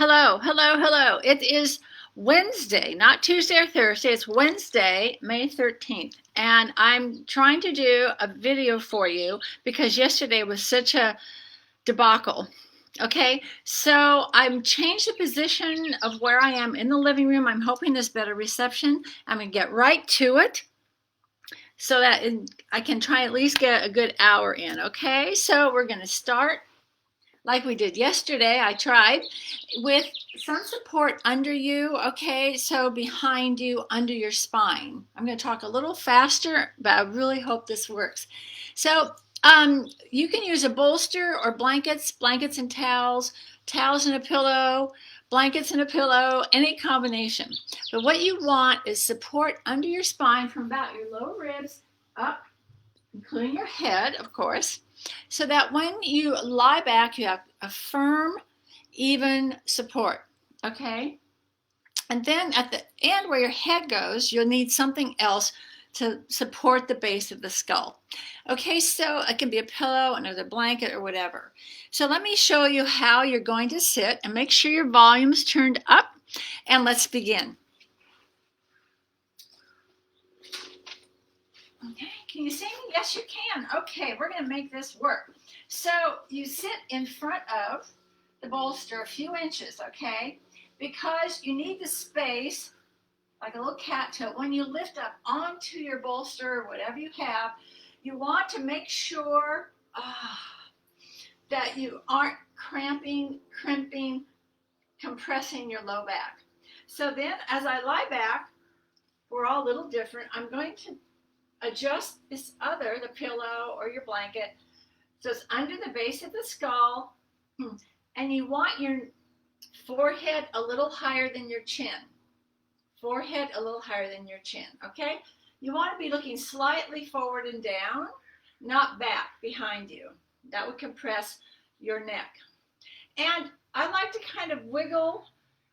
Hello, hello, hello. It is Wednesday, not Tuesday or Thursday. It's Wednesday, May 13th. And I'm trying to do a video for you because yesterday was such a debacle. Okay, so I'm changed the position of where I am in the living room. I'm hoping there's better reception. I'm going to get right to it so that I can try at least get a good hour in. Okay, so we're going to start like we did yesterday. I tried with some support under you, okay, so behind you, under your spine. I'm going to talk a little faster, but I really hope this works. So you can use a bolster or blankets and towels, towels and a pillow, blankets and a pillow, any combination. But what you want is support under your spine from about your lower ribs up, including your head, of course, so that when you lie back, you have a firm, even support, okay? And then at the end where your head goes, you'll need something else to support the base of the skull. Okay, so it can be a pillow, another blanket, or whatever. So let me show you how you're going to sit and make sure your volume's turned up, and let's begin. Okay, can you see me? Yes, you can. Okay, we're going to make this work. So you sit in front of the bolster a few inches, okay? Because you need the space, like a little cattail. When you lift up onto your bolster, or whatever you have, you want to make sure that you aren't cramping, crimping, compressing your low back. So then as I lie back, we're all a little different. I'm going to adjust this other, the pillow or your blanket, so it's under the base of the skull, and you want your forehead a little higher than your chin. Forehead a little higher than your chin, okay? You want to be looking slightly forward and down, not back behind you. That would compress your neck. And I like to kind of wiggle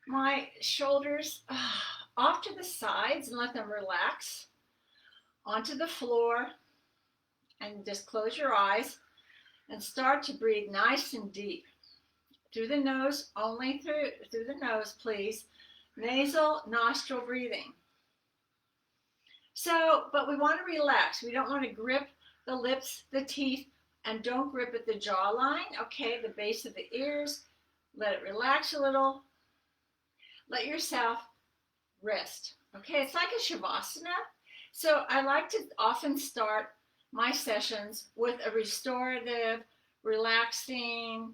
my shoulders off to the sides and let them relax onto the floor, and just close your eyes and start to breathe nice and deep. Through the nose, only through the nose, please. Nasal, nostril breathing. So, but we want to relax. We don't want to grip the lips, the teeth, and don't grip at the jawline, okay, the base of the ears. Let it relax a little. Let yourself rest, okay? It's like a shavasana. So I like to often start my sessions with a restorative, relaxing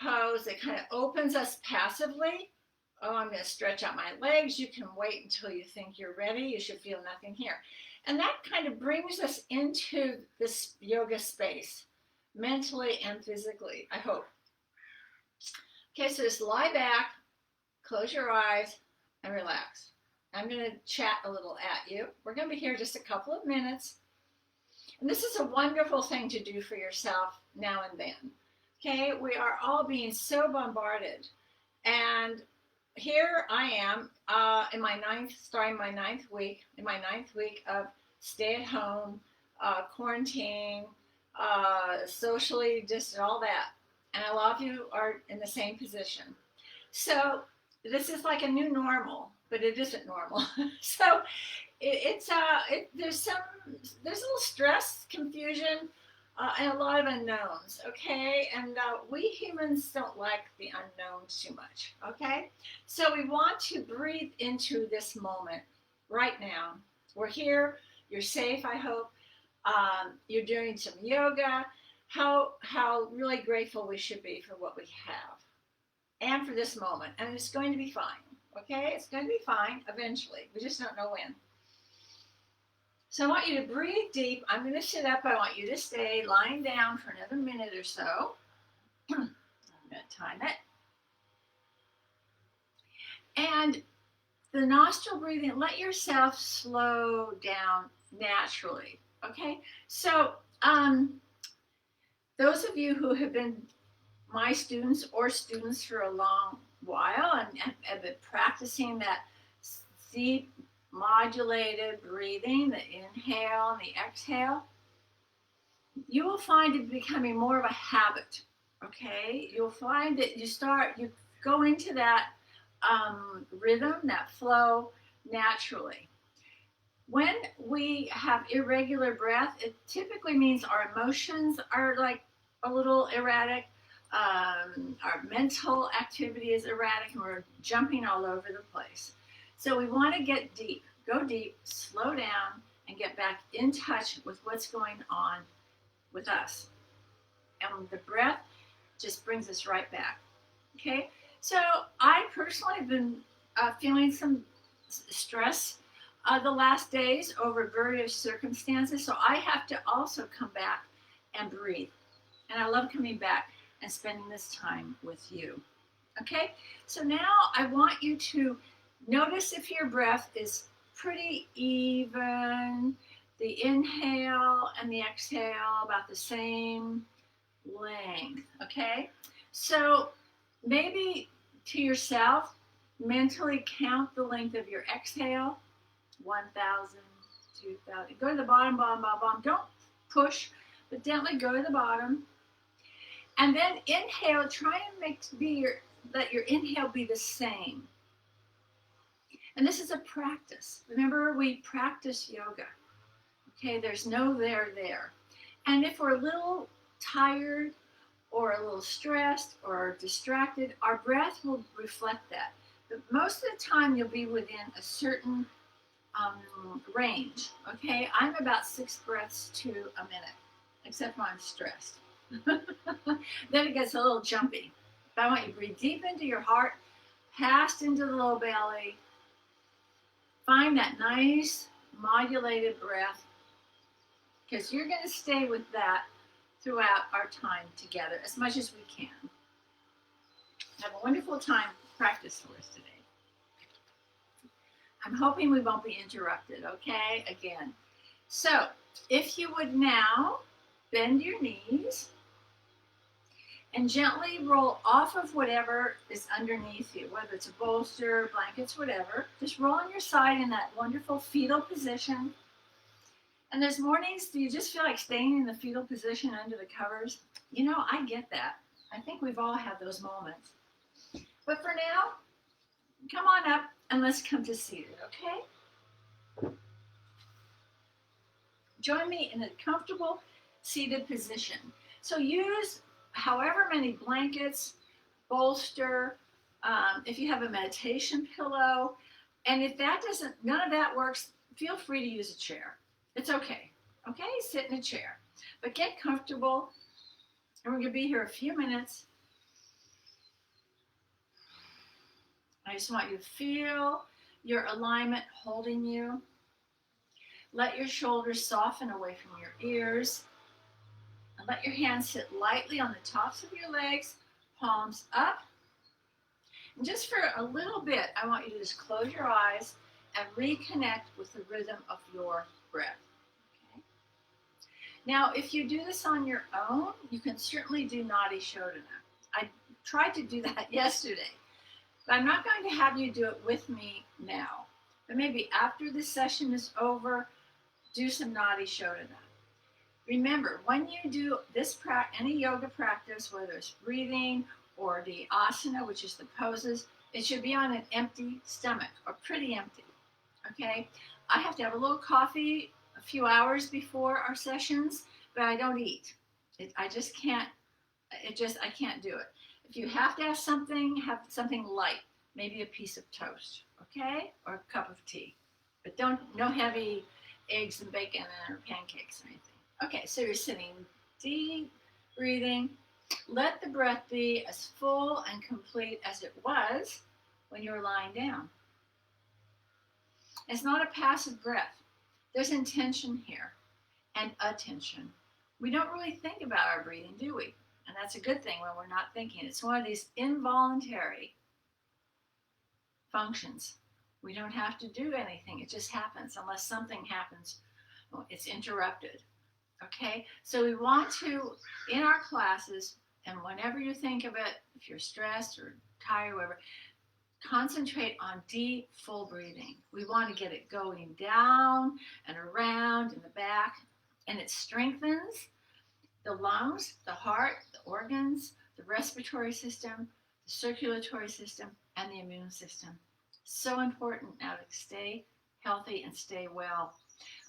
pose that kind of opens us passively. Oh, I'm going to stretch out my legs. You can wait until you think you're ready. You should feel nothing here. And that kind of brings us into this yoga space, mentally and physically, I hope. Okay, so just lie back, close your eyes, and relax. I'm going to chat a little at you. We're going to be here just a couple of minutes. And this is a wonderful thing to do for yourself now and then. Okay, we are all being so bombarded. And here I am in my ninth week of stay at home, quarantine, socially distant, all that. And a lot of you are in the same position. So this is like a new normal, but it isn't normal. So there's a little stress, confusion, and a lot of unknowns, okay? And we humans don't like the unknown too much, okay? So we want to breathe into this moment right now. We're here. You're safe, I hope. You're doing some yoga. How really grateful we should be for what we have and for this moment. And it's going to be fine, okay? It's going to be fine eventually. We just don't know when. So I want you to breathe deep. I'm going to sit up. I want you to stay lying down for another minute or so. I'm going to time it. And the nostril breathing, let yourself slow down naturally, okay? So those of you who have been my students or students for a long while and have been practicing that deep modulated breathing, the inhale and the exhale, you will find it becoming more of a habit, okay? You'll find that you go into that rhythm, that flow naturally. When we have irregular breath, it typically means our emotions are like a little erratic. Our mental activity is erratic and we're jumping all over the place. So we want to get deep, go deep, slow down, and get back in touch with what's going on with us. And the breath just brings us right back. Okay, so I personally have been feeling some stress the last days over various circumstances, so I have to also come back and breathe. And I love coming back and spending this time with you. Okay, so now I want you to notice if your breath is pretty even, the inhale and the exhale about the same length. Okay, so maybe to yourself, mentally count the length of your exhale. 1,000, 2,000. Go to the bottom, bottom, bottom, bottom. Don't push, but gently go to the bottom. And then inhale. Try and let your inhale be the same. And this is a practice. Remember, we practice yoga. Okay, there's no there. And if we're a little tired or a little stressed or distracted, our breath will reflect that. But most of the time, you'll be within a certain range. Okay, I'm about 6 breaths to a minute, except when I'm stressed. Then it gets a little jumpy. But I want you to breathe deep into your heart, past into the low belly. Find that nice modulated breath, because you're going to stay with that throughout our time together as much as we can. Have a wonderful time practice for us today. I'm hoping we won't be interrupted, okay? Again. So, if you would now bend your knees and gently roll off of whatever is underneath you, whether it's a bolster, blankets, whatever. Just roll on your side in that wonderful fetal position. And there's mornings, do you just feel like staying in the fetal position under the covers? You know, I get that. I think we've all had those moments. But for now, come on up and let's come to seated, okay? Join me in a comfortable seated position. So use however many blankets, bolster, if you have a meditation pillow, and if that doesn't, none of that works, feel free to use a chair. It's okay, okay? Sit in a chair, but get comfortable, and we're gonna be here a few minutes. I just want you to feel your alignment holding you. Let your shoulders soften away from your ears. And let your hands sit lightly on the tops of your legs, palms up. And just for a little bit, I want you to just close your eyes and reconnect with the rhythm of your breath. Okay? Now, if you do this on your own, you can certainly do Nadi Shodhana. I tried to do that yesterday. But I'm not going to have you do it with me now. But maybe after this session is over, do some Nadi Shodhana. Remember, when you do this any yoga practice, whether it's breathing or the asana, which is the poses, it should be on an empty stomach or pretty empty. Okay? I have to have a little coffee a few hours before our sessions, but I don't eat. I just can't. I can't do it. If you have to have something light, maybe a piece of toast, okay? Or a cup of tea. But no heavy eggs and bacon or pancakes or anything. Okay, so you're sitting deep, breathing. Let the breath be as full and complete as it was when you were lying down. It's not a passive breath. There's intention here and attention. We don't really think about our breathing, do we? And that's a good thing when we're not thinking. It's one of these involuntary functions. We don't have to do anything. It just happens. Unless something happens, it's interrupted. Okay? So we want to, in our classes, and whenever you think of it, if you're stressed or tired or whatever, concentrate on deep, full breathing. We want to get it going down and around in the back, and it strengthens the lungs, the heart, the organs, the respiratory system, the circulatory system, and the immune system. So important now to stay healthy and stay well.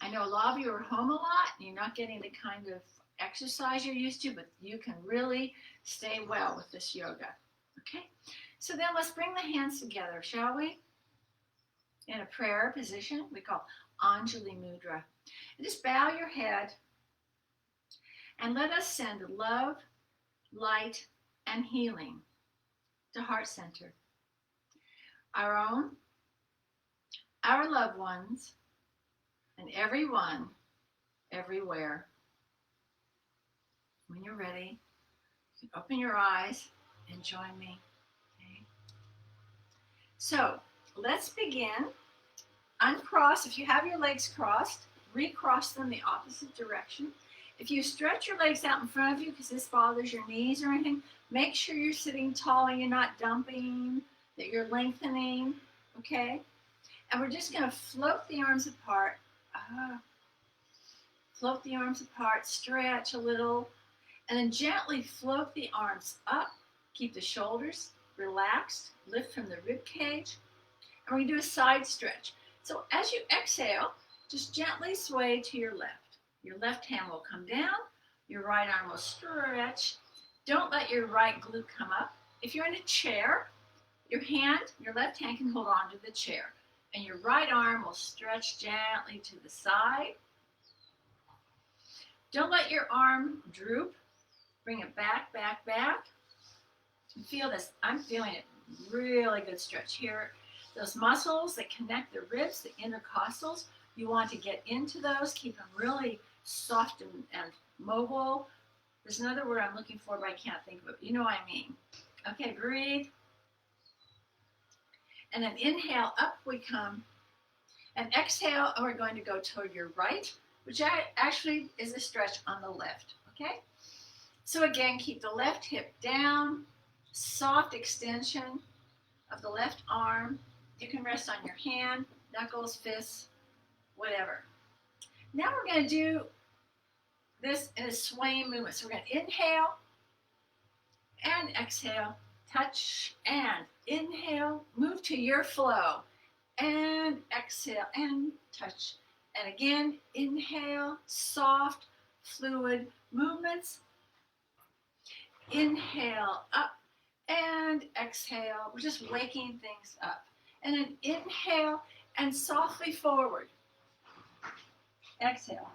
I know a lot of you are home a lot and you're not getting the kind of exercise you're used to, but you can really stay well with this yoga. Okay? So then let's bring the hands together, shall we? In a prayer position we call Anjali Mudra. And just bow your head and let us send love, light, and healing to heart center. Our own, our loved ones, and everyone, everywhere. When you're ready, you can open your eyes and join me. Okay. So let's begin. Uncross. If you have your legs crossed, recross them the opposite direction. If you stretch your legs out in front of you because this bothers your knees or anything, make sure you're sitting tall and you're not dumping, that you're lengthening, okay? And we're just going to float the arms apart. Float the arms apart, stretch a little, and then gently float the arms up. Keep the shoulders relaxed, lift from the rib cage, and we're going to do a side stretch. So as you exhale, just gently sway to your left. Your left hand will come down, your right arm will stretch. Don't let your right glute come up. If you're in a chair, your left hand can hold on to the chair, and your right arm will stretch gently to the side. Don't let your arm droop. Bring it back, back, back. You feel this. I'm feeling it. Really good stretch here. Those muscles that connect the ribs, the intercostals, you want to get into those. Keep them really soft and mobile. There's another word I'm looking for, but I can't think of it. You know what I mean. Okay, breathe. And then inhale, up we come. And exhale, and we're going to go toward your right, which actually is a stretch on the left, okay? So again, keep the left hip down, soft extension of the left arm. You can rest on your hand, knuckles, fists, whatever. Now we're going to do this in a swaying movement. So we're going to inhale and exhale, touch and inhale, move to your flow, and exhale and touch. And again, inhale, soft, fluid movements. Inhale, up, and exhale. We're just waking things up. And then inhale and softly forward. Exhale.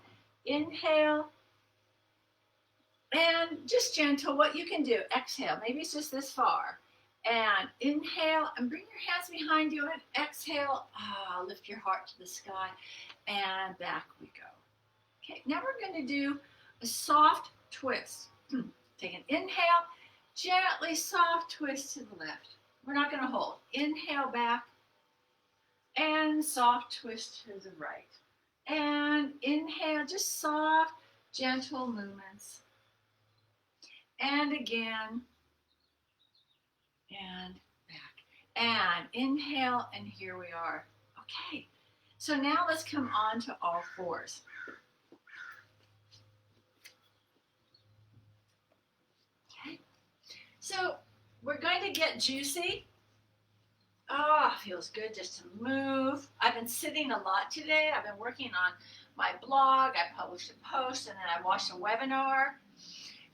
Inhale. And just gentle, what you can do. Exhale. Maybe it's just this far. And inhale and bring your hands behind you and exhale. Lift your heart to the sky. And back we go. Okay, now we're going to do a soft twist. Take an inhale, gently soft twist to the left. We're not going to hold. Inhale back and soft twist to the right. And inhale, just soft, gentle movements. And again, and back. And inhale, and here we are. Okay, so now let's come on to all fours. Okay, so we're going to get juicy. Feels good just to move. I've been sitting a lot today. I've been working on my blog. I published a post, and then I watched a webinar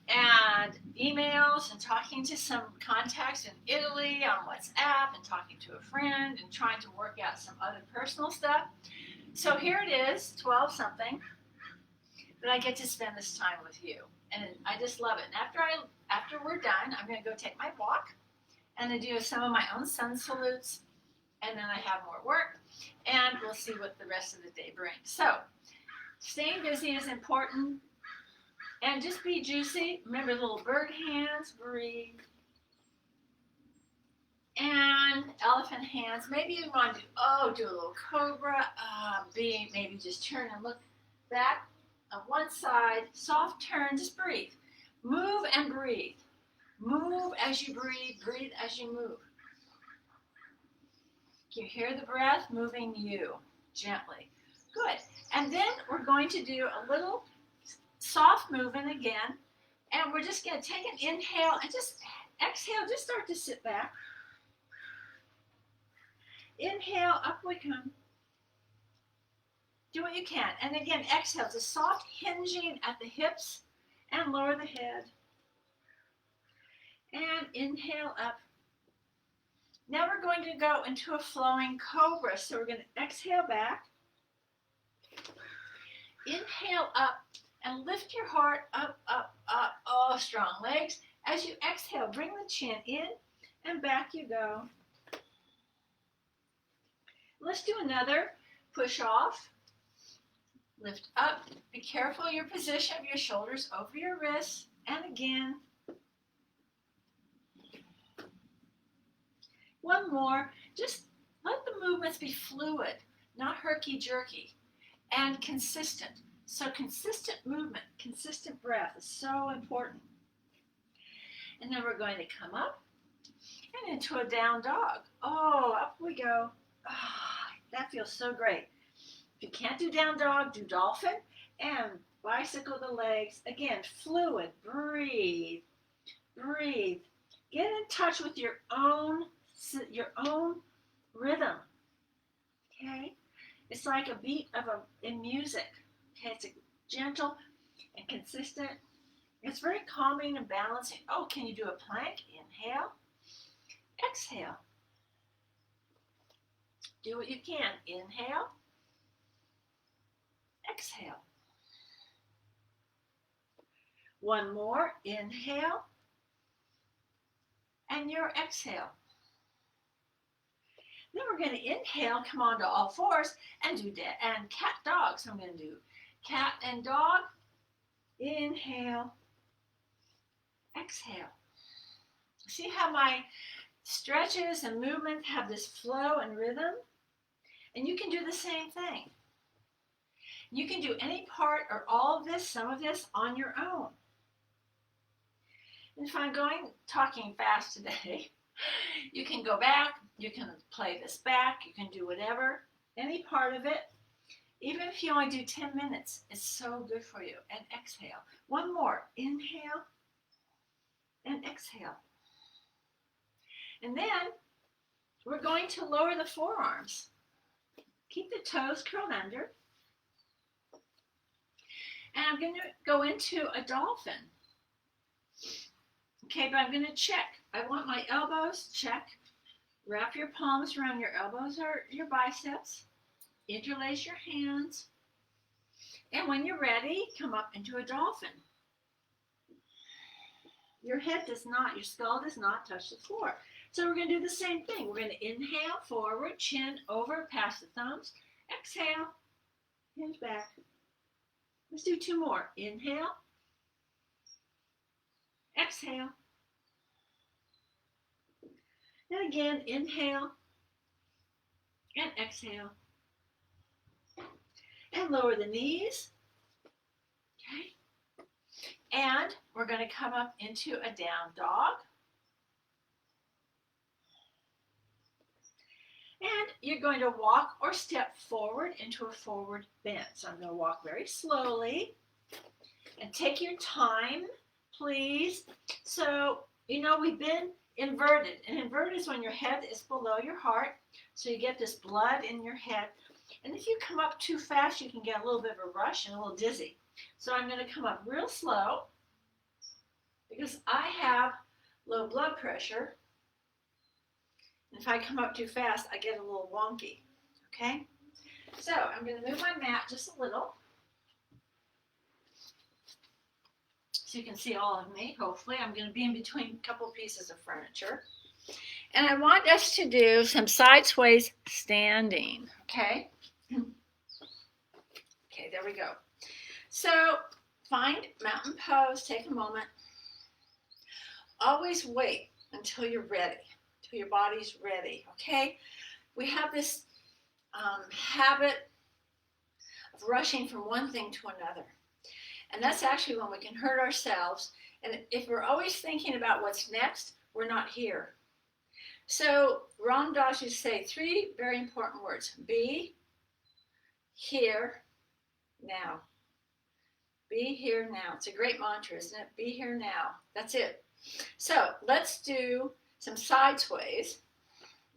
and emails and talking to some contacts in Italy on WhatsApp and talking to a friend and trying to work out some other personal stuff. So here it is, 12 something, that I get to spend this time with you. And I just love it. And after we're done, I'm going to go take my walk and then do some of my own sun salutes. And then I have more work, and we'll see what the rest of the day brings. So staying busy is important. And just be juicy. Remember little bird hands, breathe. And elephant hands. Maybe you want to do a little cobra. Maybe just turn and look back on one side. Soft turn, just breathe. Move and breathe. Move as you breathe, breathe as you move. Can you hear the breath moving you gently? Good. And then we're going to do a little soft movement again, and we're just going to take an inhale and just exhale, just start to sit back. Inhale, up we come. Do what you can. And again, exhale, it's a soft hinging at the hips and lower the head. And inhale up. Now we're going to go into a flowing cobra. So we're going to exhale back. Inhale up and lift your heart up, up, up. Oh, strong legs. As you exhale, bring the chin in and back you go. Let's do another push off. Lift up. Be careful your position of your shoulders over your wrists. And again. One more. Just let the movements be fluid, not herky-jerky, and consistent. So consistent movement, consistent breath is so important. And then we're going to come up and into a down dog. Oh, up we go. Oh, that feels so great. If you can't do down dog, do dolphin and bicycle the legs. Again, fluid, breathe, breathe. Get in touch with your own rhythm. Okay? It's like a beat in music. Okay, it's a gentle and consistent. It's very calming and balancing. Oh, can you do a plank? Inhale. Exhale. Do what you can. Inhale. Exhale. One more. Inhale. And your exhale. Then we're going to inhale, come on to all fours, and do and cat dog. So I'm going to do cat and dog. Inhale. Exhale. See how my stretches and movements have this flow and rhythm? And you can do the same thing. You can do any part or all of this, some of this, on your own. And if I'm talking fast today, you can go back, you can play this back, you can do whatever, any part of it. Even if you only do 10 minutes, it's so good for you. And exhale. One more. Inhale and exhale. And then we're going to lower the forearms. Keep the toes curled under. And I'm going to go into a dolphin. Okay, but I'm going to check. I want my elbows, check. Wrap your palms around your elbows or your biceps. Interlace your hands. And when you're ready, come up into a dolphin. Your skull does not touch the floor. So we're going to do the same thing. We're going to inhale forward, chin over, past the thumbs. Exhale, hinge back. Let's do two more. Inhale. Exhale. And again, inhale and exhale. And lower the knees. Okay. And we're going to come up into a down dog. And you're going to walk or step forward into a forward bend. So I'm going to walk very slowly. And take your time, please. So, we've been inverted. And inverted is when your head is below your heart. So you get this blood in your head. And if you come up too fast, you can get a little bit of a rush and a little dizzy. So I'm going to come up real slow because I have low blood pressure. If I come up too fast, I get a little wonky, okay? So I'm going to move my mat just a little so you can see all of me, hopefully. I'm going to be in between a couple pieces of furniture. And I want us to do some side sways standing, okay? Okay, there we go. So find mountain pose, take a moment. Always wait until you're ready. Your body's ready, okay? We have this habit of rushing from one thing to another. And that's actually when we can hurt ourselves. And if we're always thinking about what's next, we're not here. So Ram Dass used to say 3 very important words. Be here now. Be here now. It's a great mantra, isn't it? Be here now. That's it. So let's do some side sways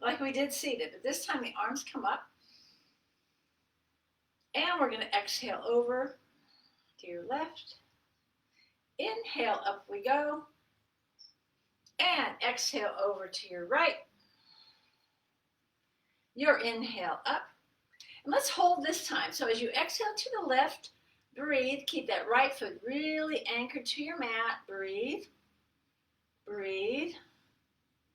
like we did seated, but this time the arms come up. And we're going to exhale over to your left. Inhale, up we go. And exhale over to your right. Your inhale up. And let's hold this time. So as you exhale to the left, breathe. Keep that right foot really anchored to your mat. Breathe, breathe,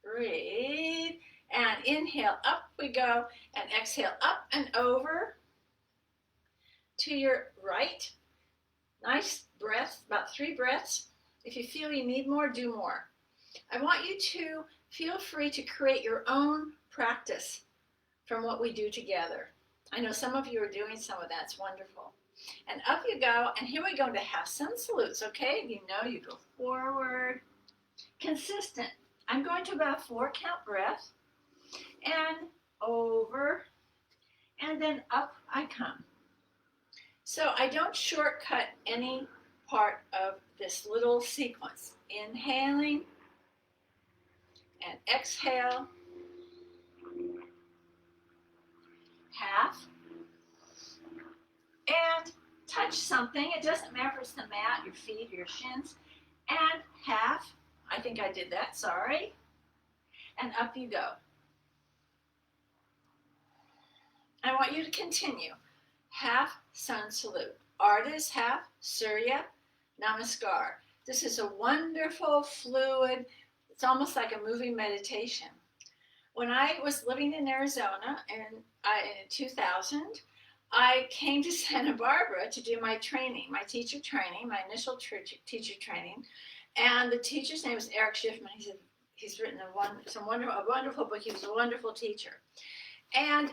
breathe. And inhale, up we go. And exhale, up and over to your right. Nice breath, about 3 breaths. If you feel you need more, do more. I want you to feel free to create your own practice from what we do together. I know some of you are doing some of that. It's wonderful. And up you go, and here we go into half sun salutes, okay? You know, you go forward, consistent. I'm going to about 4 count breath, and over, and then up I come. So I don't shortcut any part of this little sequence. Inhaling and exhale. Half. And touch something. It doesn't matter if it's the mat, your feet, or your shins. And half. I think I did that, sorry. And up you go. I want you to continue. Half sun salute. Ardhas half, Surya, Namaskar. This is a wonderful, fluid, it's almost like a moving meditation. When I was living in Arizona in 2000, I came to Santa Barbara to do my training, my teacher training, my initial teacher training. And the teacher's name was Eric Schiffman. He's written a wonderful book. He was a wonderful teacher. And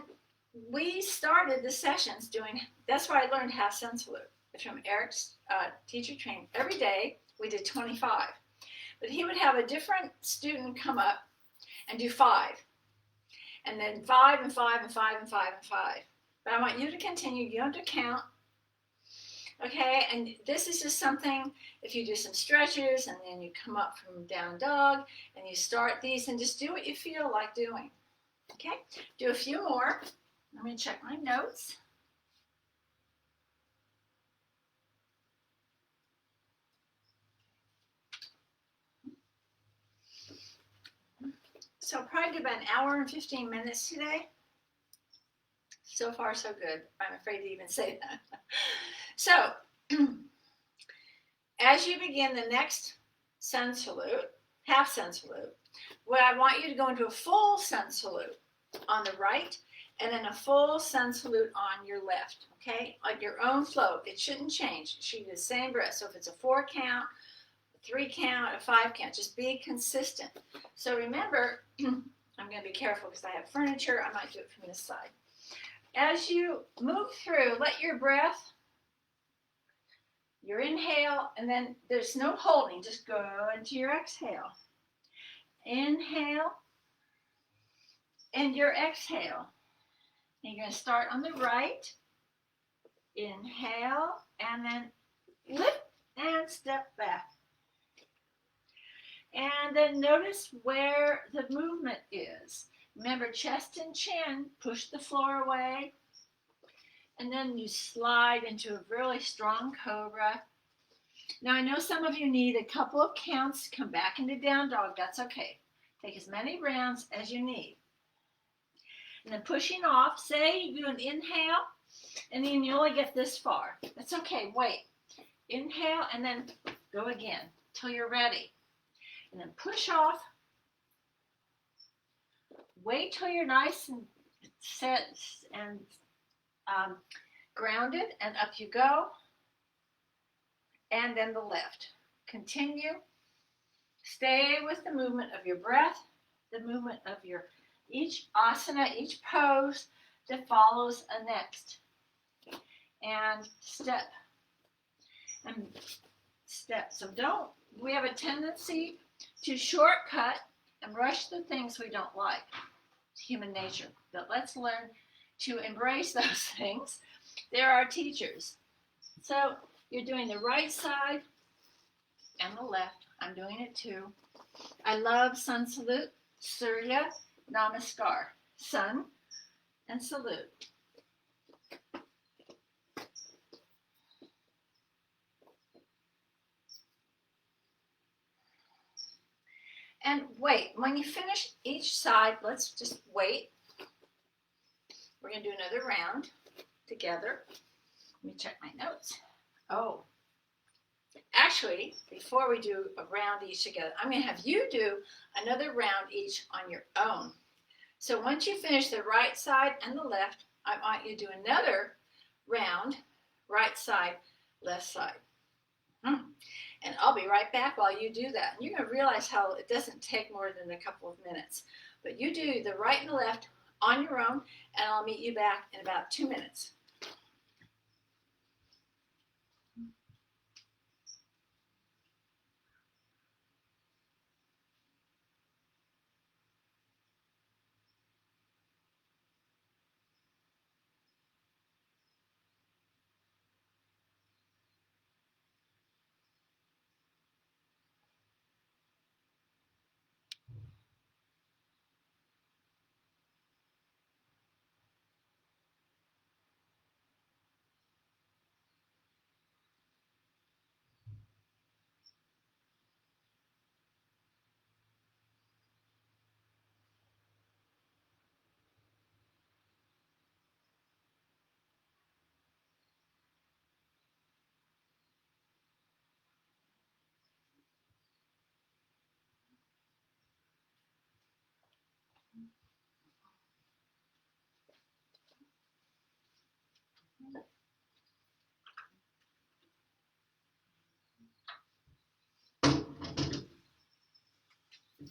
we started the sessions doing, that's why I learned half sun salute from Eric's teacher training. Every day we did 25. But he would have a different student come up and do 5. And then 5 and 5 and 5 and 5 and 5. But I want you to continue. You don't have to count. Okay, and this is just something, if you do some stretches and then you come up from down dog and you start these and just do what you feel like doing. Okay, do a few more. Let me check my notes. So probably do about an hour and 15 minutes today. So far, so good. I'm afraid to even say that. So, as you begin the next sun salute, half sun salute, what I want you to go into a full sun salute on the right, and then a full sun salute on your left, okay? Like your own flow. It shouldn't change. It should be the same breath. So if it's a 4 count, a 3 count, a 5 count, just be consistent. So remember, I'm going to be careful because I have furniture. I might do it from this side. As you move through, let your breath, your inhale, and then there's no holding. Just go into your exhale. Inhale, and your exhale. And you're going to start on the right. Inhale, and then lift and step back. And then notice where the movement is. Remember, chest and chin, push the floor away. And then you slide into a really strong cobra. Now, I know some of you need a couple of counts to come back into down dog. That's okay. Take as many rounds as you need. And then pushing off, say you do an inhale, and then you only get this far. That's okay, wait. Inhale, and then go again till you're ready. And then push off. Wait till you're nice and set and grounded, and up you go. And then the left. Continue. Stay with the movement of your breath, the movement of your each asana, each pose that follows a next. And step. And step. So we have a tendency to shortcut and rush the things we don't like. It's human nature. But let's learn to embrace those things. They're our teachers. So you're doing the right side and the left. I'm doing it too. I love sun salute, Surya Namaskar. Sun and salute. And wait, when you finish each side, let's just wait. We're going to do another round together. Let me check my notes. Oh, actually, before we do a round each together, I'm going to have you do another round each on your own. So once you finish the right side and the left, I want you to do another round, right side, left side. And I'll be right back while you do that. And you're going to realize how it doesn't take more than a couple of minutes. But you do the right and the left on your own, and I'll meet you back in about 2 minutes.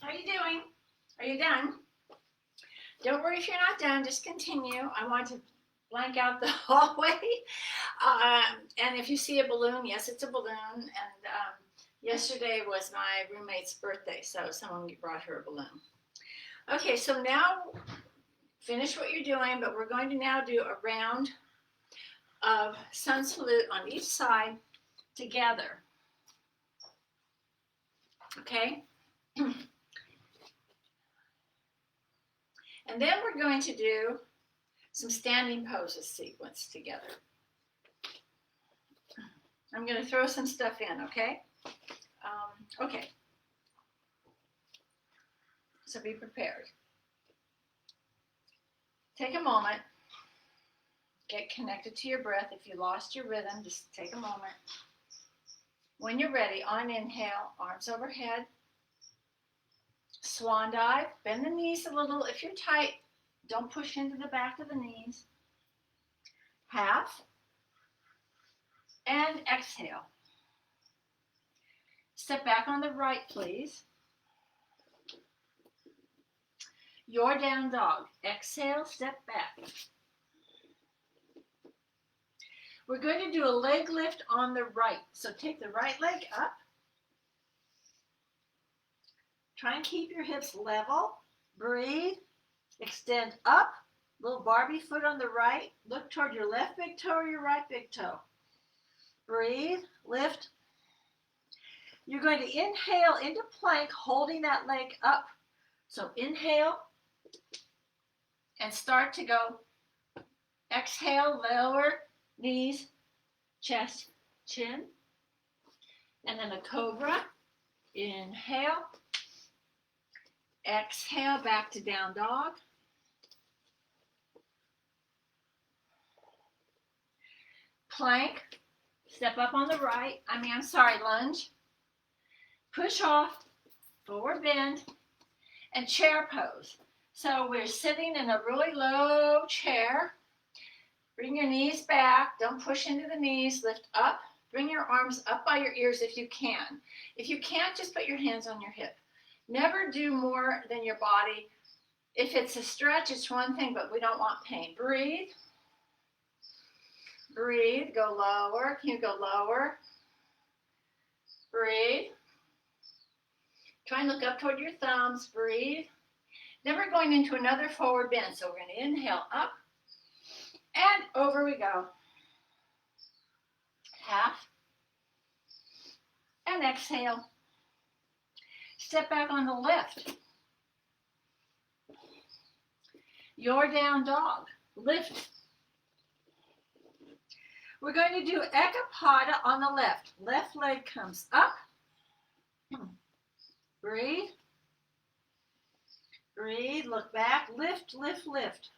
How are you doing? Are you done? Don't worry if you're not done. Just continue. I want to blank out the hallway. And if you see a balloon, yes, it's a balloon. And yesterday was my roommate's birthday, so someone brought her a balloon. Okay, so now finish what you're doing, but we're going to now do a round of sun salute on each side together. Okay? And then we're going to do some standing poses sequence together. I'm going to throw some stuff in, okay? Okay. So be prepared. Take a moment. Get connected to your breath. If you lost your rhythm, just take a moment. When you're ready, on inhale, arms overhead. Swan dive. Bend the knees a little. If you're tight, don't push into the back of the knees. Half. And exhale. Step back on the right, please. Your down dog. Exhale, step back. We're going to do a leg lift on the right. So take the right leg up. Try and keep your hips level. Breathe. Extend up. Little Barbie foot on the right. Look toward your left big toe or your right big toe. Breathe. Lift. You're going to inhale into plank, holding that leg up. So inhale and start to go. Exhale, lower knees, chest, chin. And then a cobra. Inhale. Exhale, back to down dog. Plank. Step up on the right. Lunge. Push off, forward bend, and chair pose. So we're sitting in a really low chair. Bring your knees back. Don't push into the knees. Lift up. Bring your arms up by your ears if you can. If you can't, just put your hands on your hip. Never do more than your body. If it's a stretch, it's one thing, but we don't want pain. Breathe. Breathe. Go lower. Can you go lower? Breathe. Try and look up toward your thumbs. Breathe. Then we're going into another forward bend. So we're going to inhale up and over we go. Half and exhale. Step back on the left. Your down dog. Lift. We're going to do Ekapada on the left. Left leg comes up. Breathe. Breathe. Look back. Lift, lift, lift.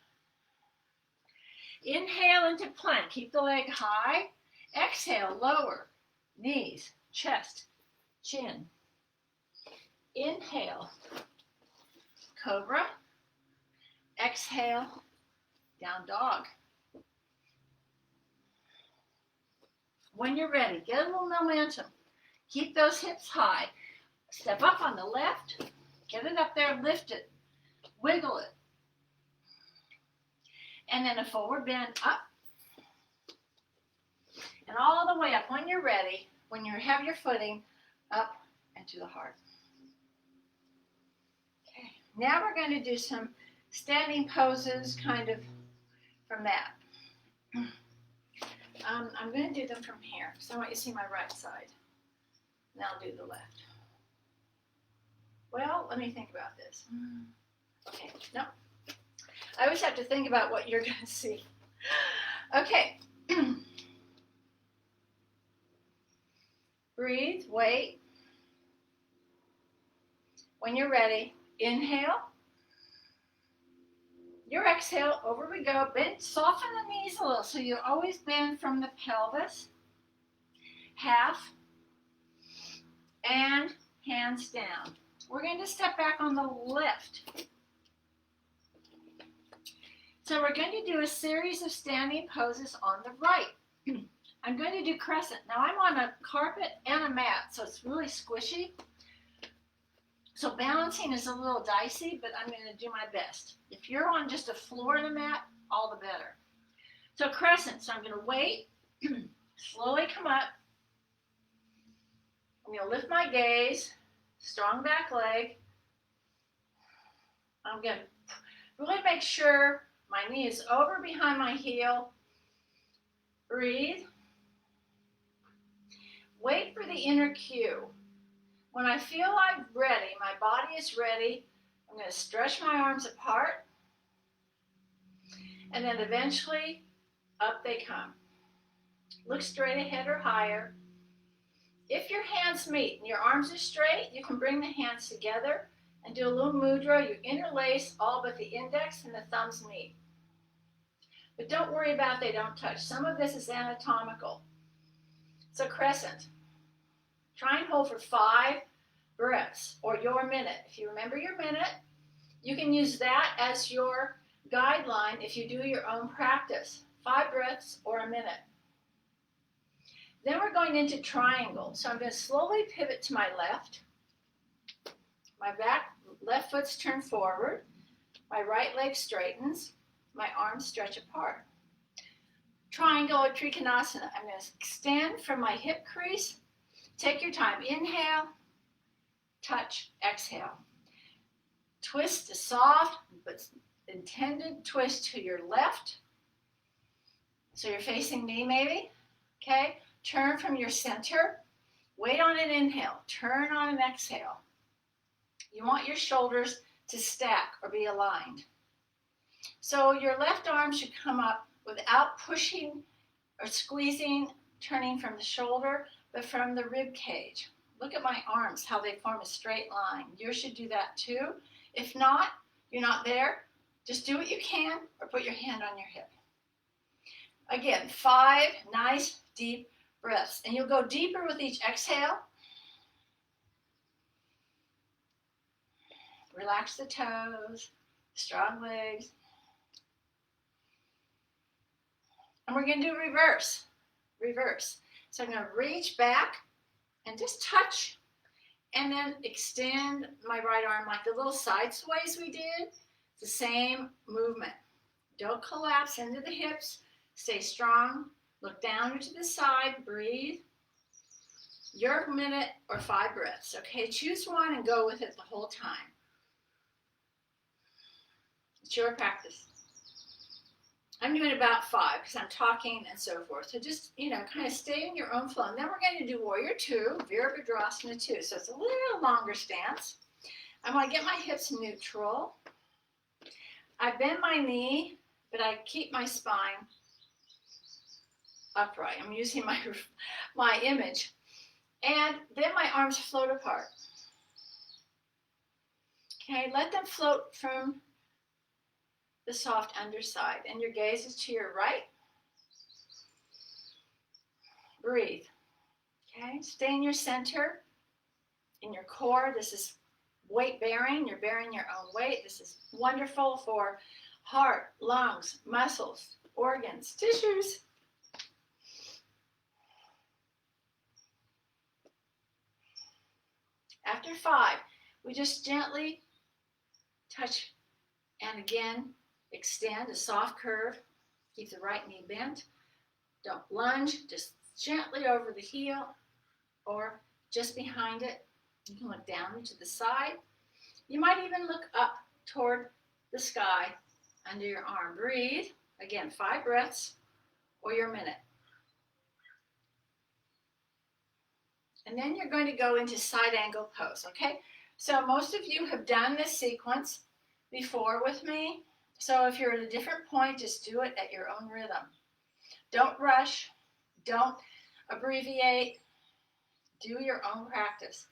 Inhale into plank. Keep the leg high. Exhale, lower. Knees, chest, chin. Inhale. Cobra. Exhale. Down dog. When you're ready, get a little momentum. Keep those hips high. Step up on the left. Get it up there, lift it. Wiggle it. And then a forward bend up. And all the way up when you're ready, when you have your footing, up and to the heart. Okay, now we're going to do some standing poses kind of from that. I'm going to do them from here, so I want you to see my right side. And I'll do the left. Well, let me think about this. Okay, no. I always have to think about what you're going to see. Okay. Breathe, wait. When you're ready, inhale. Your exhale, over we go. Bend, soften the knees a little, so you always bend from the pelvis. Half. And hands down. We're going to step back on the left. So we're going to do a series of standing poses on the right. I'm going to do crescent. Now I'm on a carpet and a mat, so it's really squishy. So balancing is a little dicey, but I'm going to do my best. If you're on just a floor and a mat, all the better. So crescent, so I'm going to wait, slowly come up. I'm going to lift my gaze, strong back leg. I'm going to really make sure my knee is over behind my heel. Breathe. Wait for the inner cue. When I feel I'm ready, my body is ready, I'm going to stretch my arms apart, and then eventually up they come. Look straight ahead or higher. If your hands meet and your arms are straight, you can bring the hands together and do a little mudra. You interlace all but the index and the thumbs meet. But don't worry about they don't touch. Some of this is anatomical. So crescent. Try and hold for 5 breaths or your minute. If you remember your minute, you can use that as your guideline if you do your own practice. 5 breaths or a minute. Then we're going into triangle. So I'm going to slowly pivot to my left. My left foot's turned forward. My right leg straightens. My arms stretch apart. Triangle or Trikonasana. I'm going to extend from my hip crease. Take your time. Inhale, touch, exhale. Twist a soft but intended twist to your left. So you're facing me maybe. Okay. Turn from your center. Wait on an inhale. Turn on an exhale. You want your shoulders to stack or be aligned. So your left arm should come up without pushing or squeezing, turning from the shoulder, but from the rib cage. Look at my arms, how they form a straight line. You should do that too. If not, you're not there, just do what you can or put your hand on your hip. Again, 5 nice deep breaths. And you'll go deeper with each exhale. Relax the toes, strong legs. And we're going to do reverse. Reverse. So I'm going to reach back and just touch and then extend my right arm like the little side sways we did. It's the same movement. Don't collapse into the hips. Stay strong. Look down to the side. Breathe. Your minute or 5 breaths. Okay, choose one and go with it the whole time. It's your practice. I'm doing about 5 because I'm talking and so forth. So just, kind of stay in your own flow. And then we're going to do Warrior 2, Virabhadrasana 2. So it's a little longer stance. I want to get my hips neutral. I bend my knee, but I keep my spine upright. I'm using my image. And then my arms float apart. Okay, let them float from the soft underside. And your gaze is to your right. Breathe. Okay, stay in your center, in your core. This is weight bearing. You're bearing your own weight. This is wonderful for heart, lungs, muscles, organs, tissues. After 5, we just gently touch and again extend a soft curve. Keep the right knee bent. Don't lunge, just gently over the heel or just behind it. You can look down to the side. You might even look up toward the sky under your arm. Breathe. Again, 5 breaths or your minute. And then you're going to go into side angle pose, okay? So most of you have done this sequence before with me. So if you're at a different point, just do it at your own rhythm. Don't rush. Don't abbreviate. Do your own practice.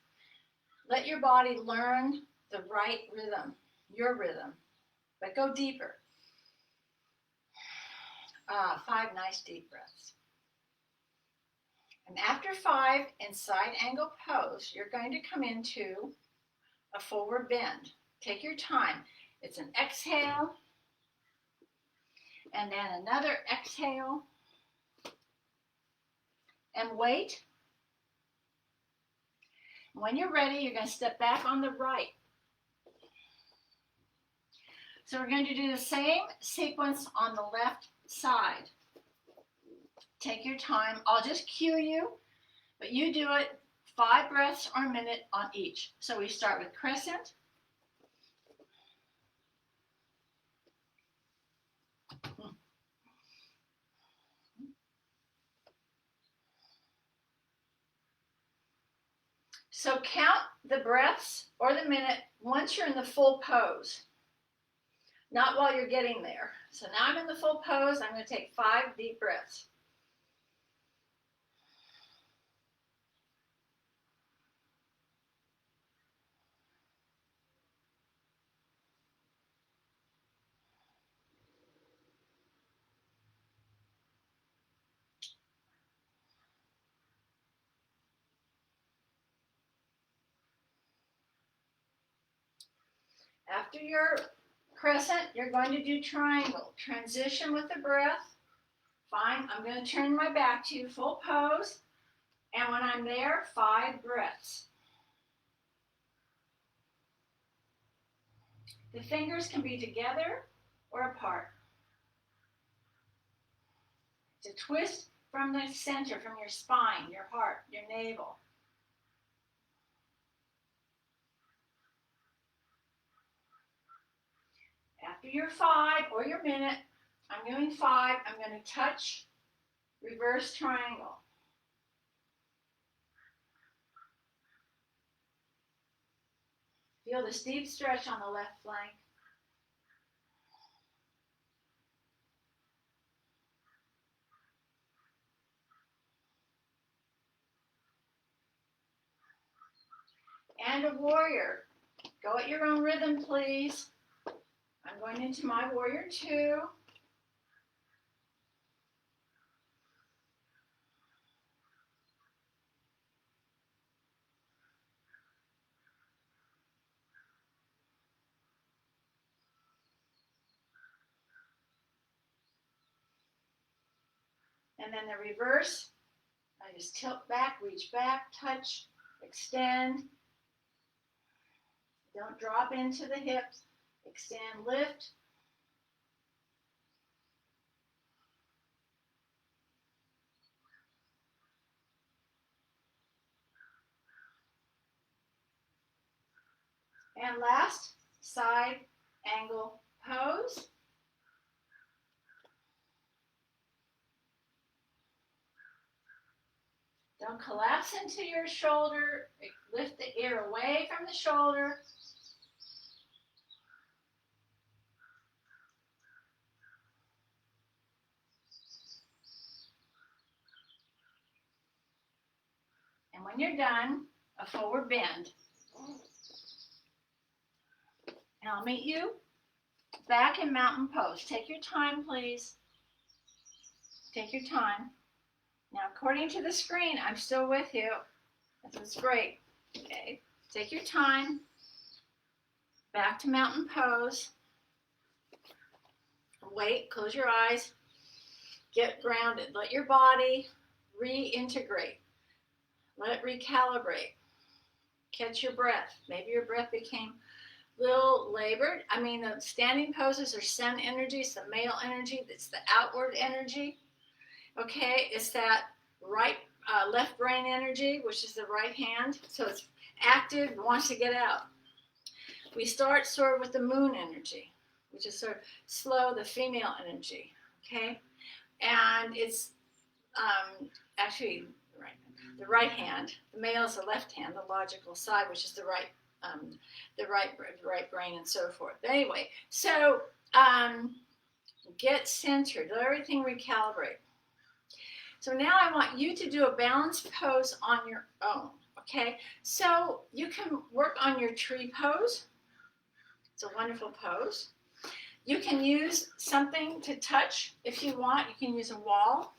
Let your body learn the right rhythm, your rhythm, but go deeper. 5 nice deep breaths. And after 5 in side angle pose, you're going to come into a forward bend. Take your time. It's an exhale, and then another exhale, and wait. When you're ready, you're going to step back on the right. So we're going to do the same sequence on the left side. Take your time. I'll just cue you, but you do it 5 breaths or a minute on each. So we start with crescent. So count the breaths or the minute once you're in the full pose, not while you're getting there. So now I'm in the full pose. I'm going to take 5 deep breaths. After your crescent, you're going to do triangle. Transition with the breath. Fine, I'm going to turn my back to you, full pose. And when I'm there, 5 breaths. The fingers can be together or apart. To twist from the center, from your spine, your heart, your navel. After your 5 or your minute, I'm doing 5, I'm going to touch, reverse triangle. Feel this deep stretch on the left flank. And a warrior. Go at your own rhythm, please. I'm going into my warrior 2. And then the reverse, I just tilt back, reach back, touch, extend. Don't drop into the hips. Extend, lift. And last, side angle pose. Don't collapse into your shoulder. Lift the ear away from the shoulder. And when you're done, a forward bend. And I'll meet you back in mountain pose. Take your time, please. Take your time. Now, according to the screen, I'm still with you. That's great. Okay, take your time. Back to mountain pose. Wait, close your eyes. Get grounded. Let your body reintegrate. Let it recalibrate. Catch your breath. Maybe your breath became a little labored. I mean, the standing poses are sun energy. It's the male energy. It's the outward energy. Okay, it's that left brain energy, which is the right hand. So it's active, wants to get out. We start sort of with the moon energy, which is sort of slow, the female energy. Okay, and it's actually the right hand. The male is the left hand, the logical side, which is the right brain, and so forth. But anyway, so get centered. Let everything recalibrate. So now I want you to do a balanced pose on your own. Okay, so you can work on your tree pose. It's a wonderful pose. You can use something to touch if you want. You can use a wall,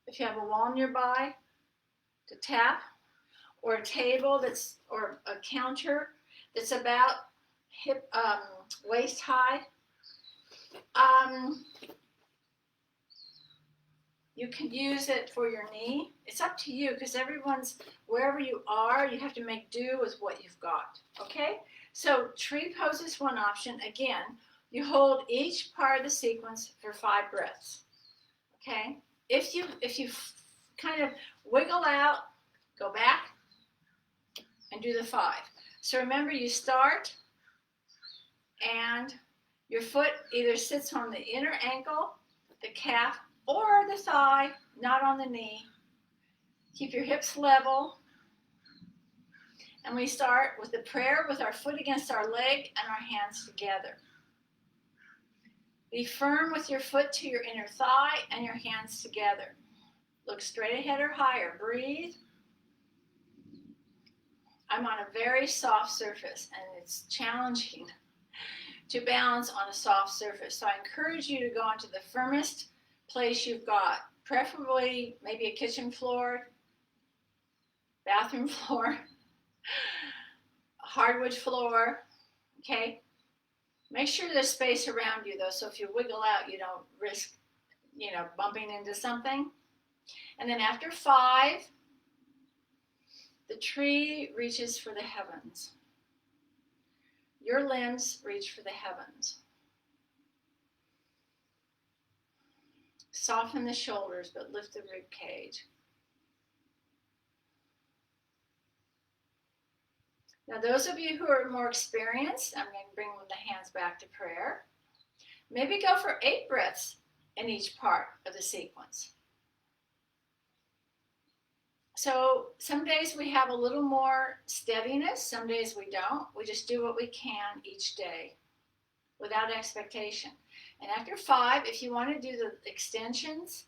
if you have a wall nearby, to tap, or a table or a counter that's about hip waist high. You can use it for your knee. It's up to you, because wherever you are, you have to make do with what you've got. Okay? So tree pose is one option. Again, you hold each part of the sequence for 5 breaths. Okay? If you kind of wiggle out, go back, and do the 5. So remember, you start, and your foot either sits on the inner ankle, the calf, or the thigh, not on the knee. Keep your hips level. And we start with the prayer with our foot against our leg and our hands together. Be firm with your foot to your inner thigh and your hands together. Look straight ahead or higher. Breathe. I'm on a very soft surface, and it's challenging to balance on a soft surface. So I encourage you to go onto the firmest place you've got, preferably maybe a kitchen floor, bathroom floor, a hardwood floor. Okay? Make sure there's space around you, though, so if you wiggle out, you don't risk, bumping into something. And then after 5, the tree reaches for the heavens. Your limbs reach for the heavens. Soften the shoulders, but lift the rib cage. Now, those of you who are more experienced, I'm going to bring the hands back to prayer. Maybe go for 8 breaths in each part of the sequence. So some days we have a little more steadiness, some days we don't. We just do what we can each day without expectation. And after 5, if you want to do the extensions,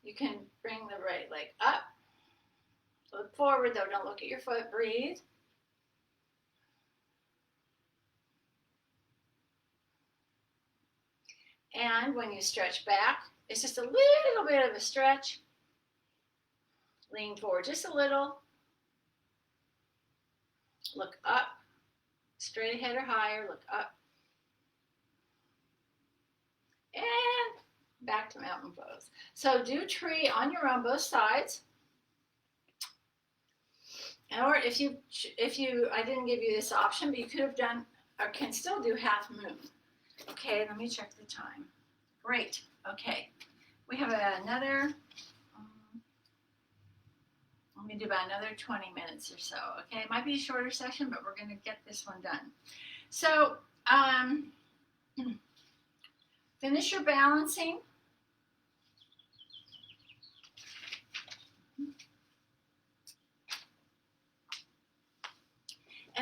you can bring the right leg up. Look forward though, don't look at your foot, breathe. And when you stretch back, it's just a little bit of a stretch. Lean forward just a little. Look up, straight ahead or higher, look up. And back to mountain pose. So do tree on your own, both sides. Or if you, I didn't give you this option, but you could have done, or can still do half moon. Okay, let me check the time. Great, okay. We have another, let me do about another 20 minutes or so. Okay, it might be a shorter session, but we're gonna get this one done. So, finish your balancing.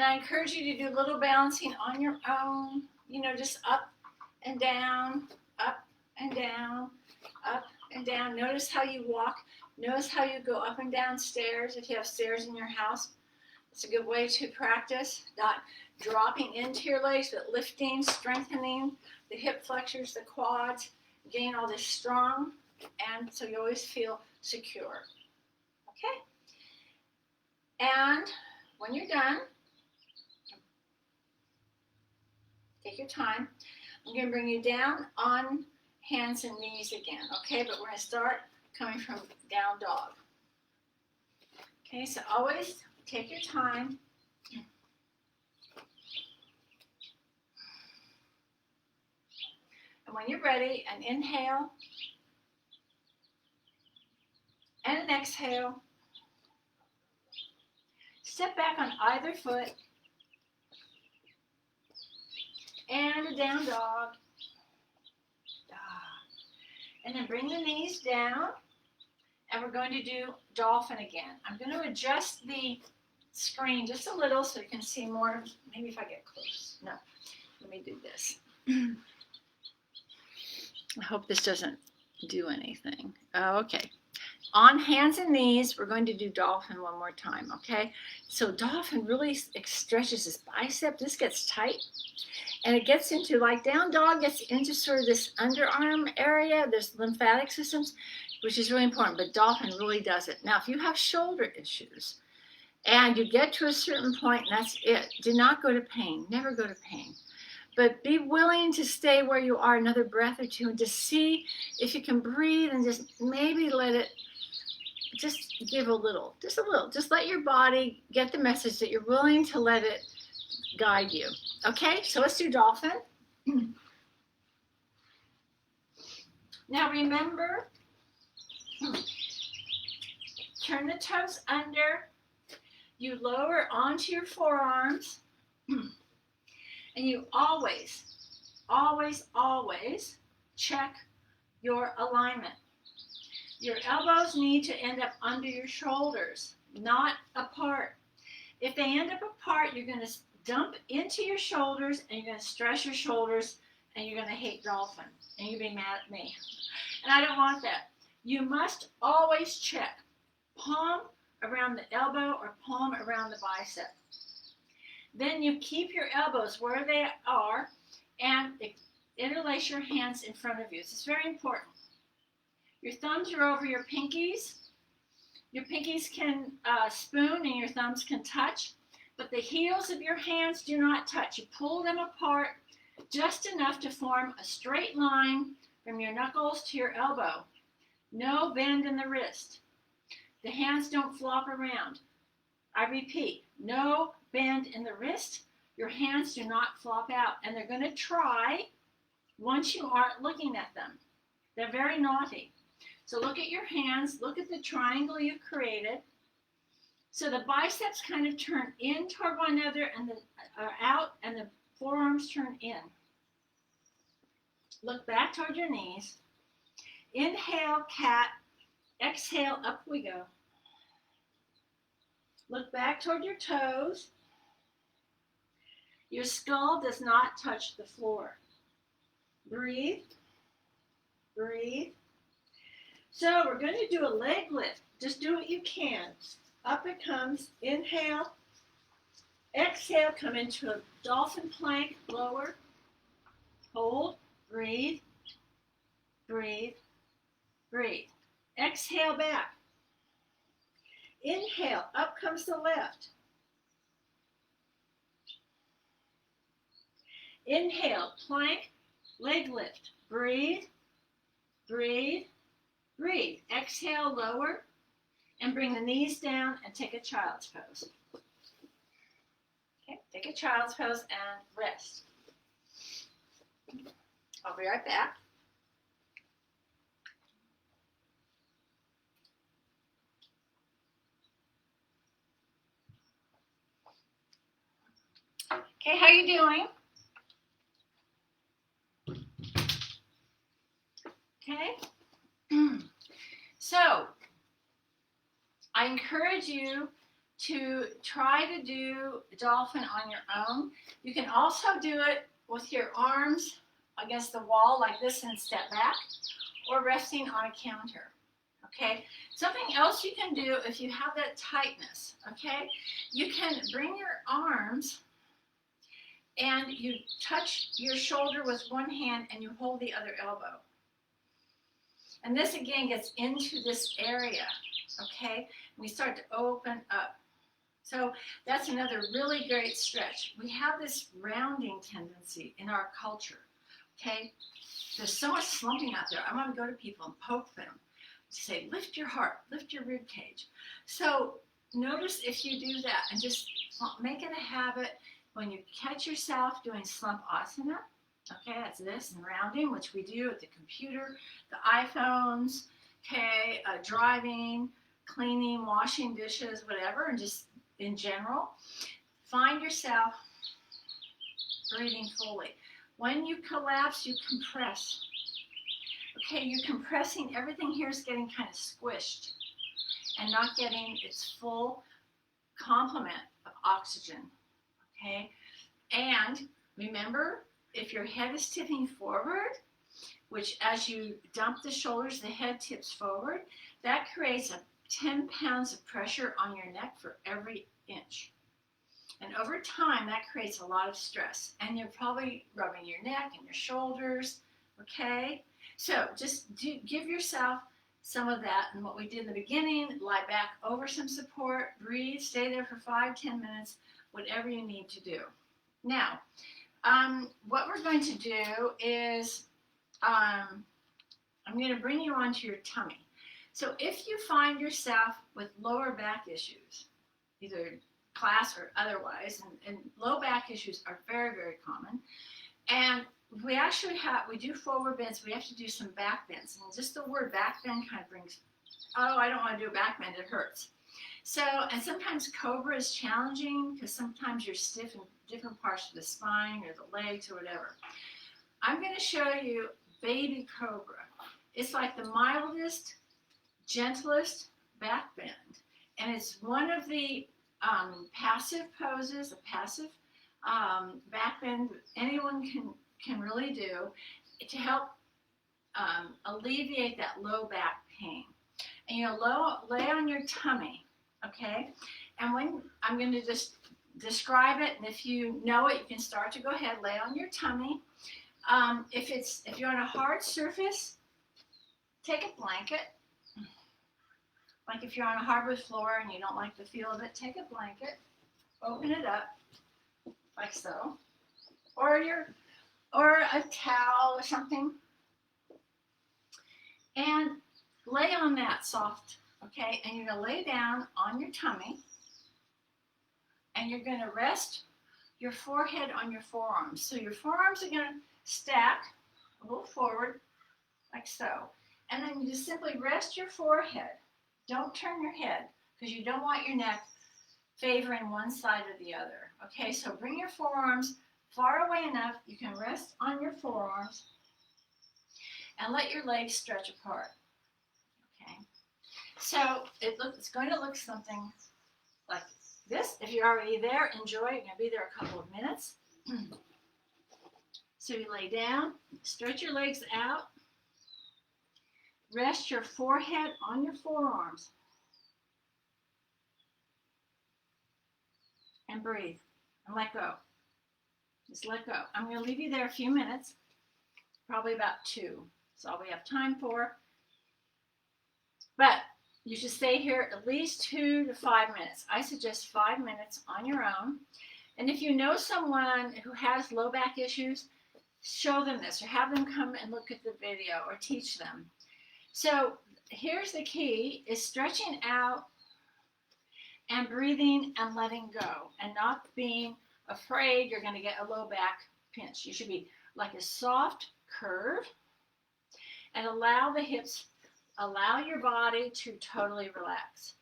And I encourage you to do a little balancing on your own, you know, just up and down, up and down, up and down. Notice how you walk. Notice how you go up and down stairs if you have stairs in your house. It's a good way to practice, not dropping into your legs, but lifting, strengthening the hip flexors, the quads, getting all this strong, and so you always feel secure. Okay? And when you're done, take your time. I'm going to bring you down on hands and knees again, okay? But we're going to start coming from down dog. Okay, so always take your time. And when you're ready, an inhale and an exhale. Step back on either foot. And a down dog. And then bring the knees down. And we're going to do dolphin again. I'm going to adjust the screen just a little so you can see more. Maybe if I get close. No. Let me do this. I hope this doesn't do anything. Okay. On hands and knees, we're going to do dolphin one more time, okay? So dolphin really stretches this bicep. This gets tight. And it gets into, like down dog gets into sort of this underarm area. There's lymphatic systems, which is really important. But dolphin really does it. Now, if you have shoulder issues and you get to a certain point and that's it, do not go to pain. Never go to pain. But be willing to stay where you are another breath or two and just see if you can breathe and just maybe let it just give a little, just a little. Just let your body get the message that you're willing to let it guide you. Okay, so let's do dolphin. Now remember, turn the toes under. You lower onto your forearms. And you always, always, always check your alignment. Your elbows need to end up under your shoulders, not apart. If they end up apart, you're going to dump into your shoulders and you're going to stress your shoulders and you're going to hate dolphin and you'll be mad at me. And I don't want that. You must always check palm around the elbow or palm around the bicep. Then you keep your elbows where they are and interlace your hands in front of you. This is very important. Your thumbs are over your pinkies. Your pinkies can spoon and your thumbs can touch, but the heels of your hands do not touch. You pull them apart just enough to form a straight line from your knuckles to your elbow. No bend in the wrist. The hands don't flop around. I repeat, no bend in the wrist. Your hands do not flop out, and they're going to try once you aren't looking at them. They're very naughty. So look at your hands. Look at the triangle you created. So the biceps kind of turn in toward one another and out, and the forearms turn in. Look back toward your knees. Inhale, cat. Exhale, up we go. Look back toward your toes. Your skull does not touch the floor. Breathe. Breathe. So we're going to do a leg lift. Just do what you can. Up it comes. Inhale. Exhale, come into a dolphin plank. Lower. Hold. Breathe. Breathe. Breathe. Exhale back. Inhale, up comes the left. Inhale, plank, leg lift. Breathe, breathe, breathe. Exhale, lower, and bring the knees down and take a child's pose. Okay, take a child's pose and rest. I'll be right back. Okay, how you doing? Okay. So, I encourage you to try to do dolphin on your own. You can also do it with your arms against the wall like this and step back, or resting on a counter. Okay, something else you can do if you have that tightness, okay, you can bring your arms and you touch your shoulder with one hand and you hold the other elbow. And this again gets into this area, okay? We start to open up. So that's another really great stretch. We have this rounding tendency in our culture, okay? There's so much slumping out there. I want to go to people and poke them. Say, lift your heart, lift your rib cage. So notice if you do that and just make it a habit when you catch yourself doing slump asana. Okay, that's this and rounding, which we do at the computer, the iPhones, okay, driving, cleaning, washing dishes, whatever, and just in general. Find yourself breathing fully. When you collapse, you compress. Okay, you're compressing, everything here is getting kind of squished and not getting its full complement of oxygen, okay? And remember, if your head is tipping forward, which as you dump the shoulders, the head tips forward, that creates 10 pounds of pressure on your neck for every inch. And over time, that creates a lot of stress. And you're probably rubbing your neck and your shoulders, okay? So just give yourself some of that. And what we did in the beginning, lie back over some support, breathe, stay there for 5-10 minutes, whatever you need to do. Now, what we're going to do is I'm going to bring you onto your tummy. So if you find yourself with lower back issues, either class or otherwise, and low back issues are very, very common, and we actually we do forward bends, we have to do some back bends, and just the word back bend kind of brings, oh, I don't want to do a back bend, it hurts. So, and sometimes cobra is challenging because sometimes you're stiff in different parts of the spine or the legs or whatever. I'm going to show you baby cobra. It's like the mildest, gentlest back bend, and it's one of the passive poses, a passive back bend anyone can really do to help alleviate that low back pain. And you lay on your tummy, okay? And when I'm going to just describe it, and if you know it, you can start to go ahead, lay on your tummy. If you're on a hard surface, take a blanket. Like if you're on a hardwood floor and you don't like the feel of it, take a blanket, open it up, like so, or a towel or something, and lay on that soft, okay? And you're gonna lay down on your tummy, and you're gonna rest your forehead on your forearms. So your forearms are gonna stack a little forward, like so, and then you just simply rest your forehead. Don't turn your head, because you don't want your neck favoring one side or the other. Okay, so bring your forearms far away enough you can rest on your forearms and let your legs stretch apart. Okay, so it's going to look something like this. If you're already there, enjoy. You're going to be there a couple of minutes. So you lay down, stretch your legs out. Rest your forehead on your forearms. And breathe. And let go. Just let go. I'm going to leave you there a few minutes. Probably about 2. That's all we have time for. But you should stay here at least 2 to 5 minutes. I suggest 5 minutes on your own. And if you know someone who has low back issues, show them this or have them come and look at the video or teach them. So here's the key, is stretching out and breathing and letting go and not being afraid you're going to get a low back pinch. You should be like a soft curve and allow the hips, allow your body to totally relax.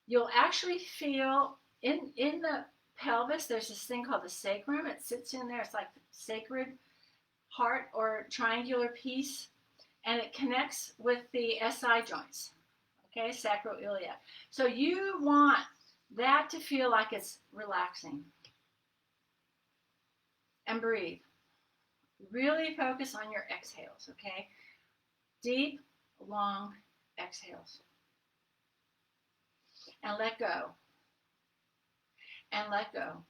You'll actually feel in the pelvis, there's this thing called the sacrum. It sits in there. It's like the sacred heart or triangular piece. And it connects with the SI joints, okay, sacroiliac. So you want that to feel like it's relaxing. And breathe. Really focus on your exhales, okay? Deep, long exhales. And let go. And let go.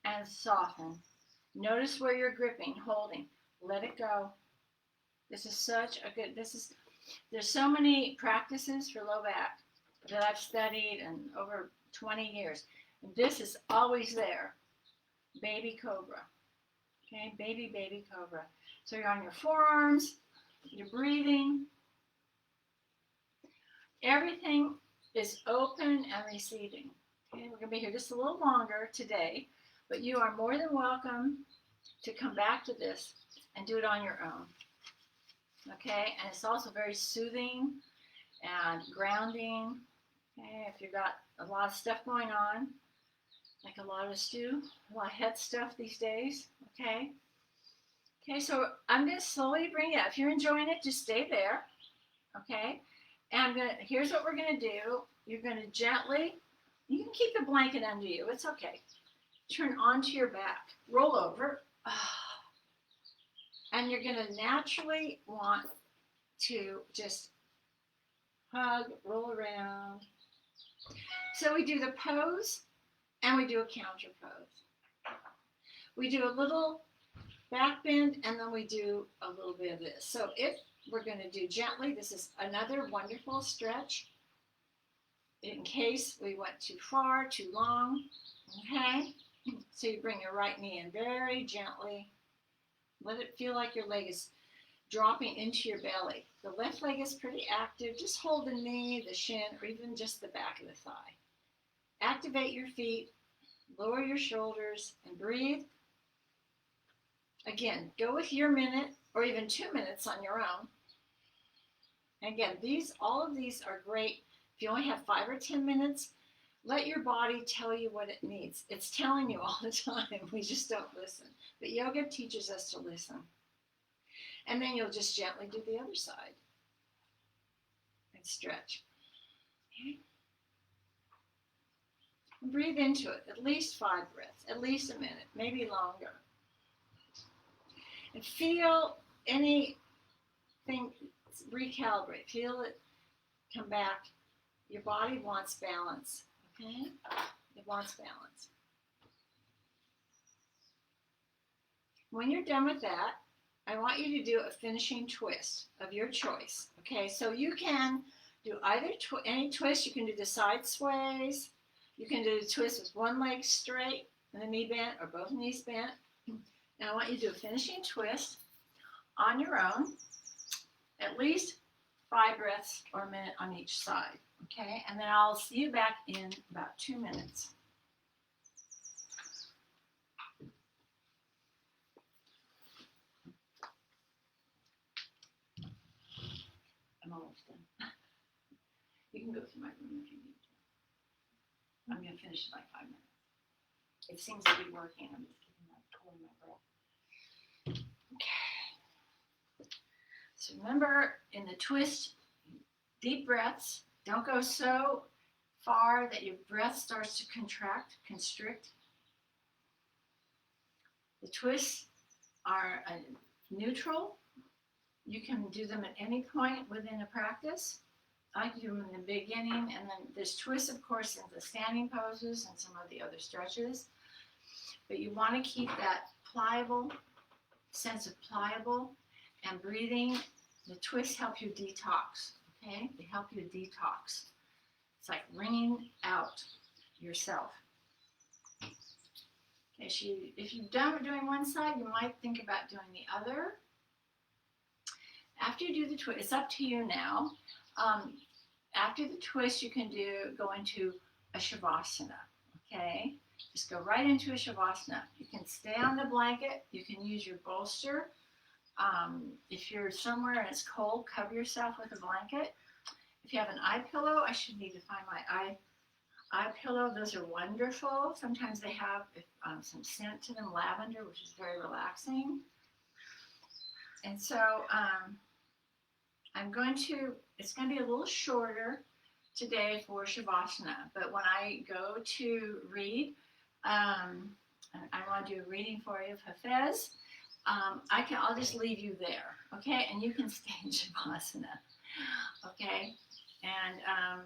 And soften. Notice where you're gripping, holding. Let it go. This is such a good, there's so many practices for low back that I've studied in over 20 years. And this is always there. Baby cobra. Okay, baby cobra. So you're on your forearms, you're breathing. Everything is open and receiving. Okay, we're going to be here just a little longer today, but you are more than welcome to come back to this and do it on your own. Okay, and it's also very soothing and grounding. Okay, if you've got a lot of stuff going on, like a lot of us do, a lot of head stuff these days. Okay. Okay, so I'm going to slowly bring it up. If you're enjoying it, just stay there. Okay, and here's what we're going to do. You're going to gently, you can keep the blanket under you. It's okay. Turn onto your back. Roll over. And you're going to naturally want to just hug, roll around. So we do the pose and we do a counter pose. We do a little back bend and then we do a little bit of this. So if we're going to do gently, this is another wonderful stretch in case we went too far, too long. Okay? So you bring your right knee in very gently. Let it feel like your leg is dropping into your belly. The left leg is pretty active. Just hold the knee, the shin, or even just the back of the thigh. Activate your feet, lower your shoulders, and breathe. Again, go with your minute or even 2 minutes on your own. Again, all of these are great. If you only have 5 or 10 minutes, let your body tell you what it needs. It's telling you all the time. We just don't listen. But yoga teaches us to listen. And then you'll just gently do the other side. And stretch. Okay? Breathe into it. At least 5 breaths. At least a minute. Maybe longer. And feel anything, recalibrate. Feel it come back. Your body wants balance. Okay? It wants balance. When you're done with that, I want you to do a finishing twist of your choice. Okay, so you can do either any twist. You can do the side sways. You can do the twist with one leg straight and the knee bent or both knees bent. Now I want you to do a finishing twist on your own, at least 5 breaths or a minute on each side. Okay, and then I'll see you back in about 2 minutes. I'm almost done. You can go through my room if you need to. I'm going to finish in like 5 minutes. It seems to be working. I'm just holding my breath. Okay. So remember, in the twist, deep breaths. Don't go so far that your breath starts to constrict. The twists are neutral. You can do them at any point within a practice. I do them in the beginning, and then there's twists, of course, in the standing poses and some of the other stretches. But you want to keep that pliable sense of pliable and breathing. The twists help you detox. Okay, they help you detox. It's like wringing out yourself. Okay, so if you're done with doing one side, you might think about doing the other. After you do the twist, it's up to you now. After the twist, you can go into a shavasana. Okay, just go right into a shavasana. You can stay on the blanket. You can use your bolster. If you're somewhere and it's cold, cover yourself with a blanket. If you have an eye pillow, I should need to find my eye pillow. Those are wonderful. Sometimes they have some scent to them, lavender, which is very relaxing. And so it's going to be a little shorter today for Shavasana, but when I go to read, I want to do a reading for you of Hafez, I'll just leave you there, okay? And you can stay in Shavasana, okay? And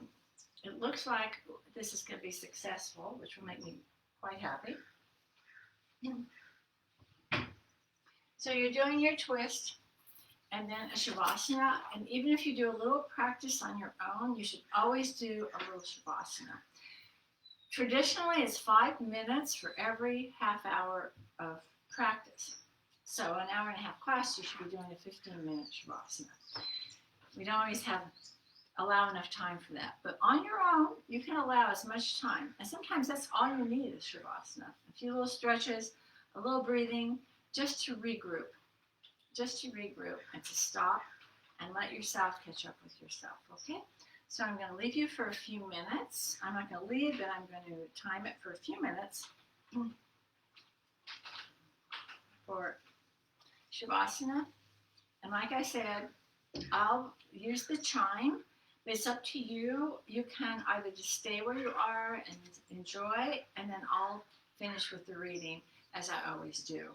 it looks like this is going to be successful, which will make me quite happy. So you're doing your twist and then a Shavasana, and even if you do a little practice on your own, you should always do a little Shavasana. Traditionally, it's 5 minutes for every half hour of practice. So an hour and a half class, you should be doing a 15-minute Shavasana. We don't always allow enough time for that. But on your own, you can allow as much time. And sometimes that's all you need is Shavasana. A few little stretches, a little breathing, just to regroup and to stop and let yourself catch up with yourself, okay? So I'm going to leave you for a few minutes. I'm not going to leave, but I'm going to time it for a few minutes for Shavasana. And like I said, I'll use the chime, but it's up to you. You can either just stay where you are and enjoy, and then I'll finish with the reading, as I always do.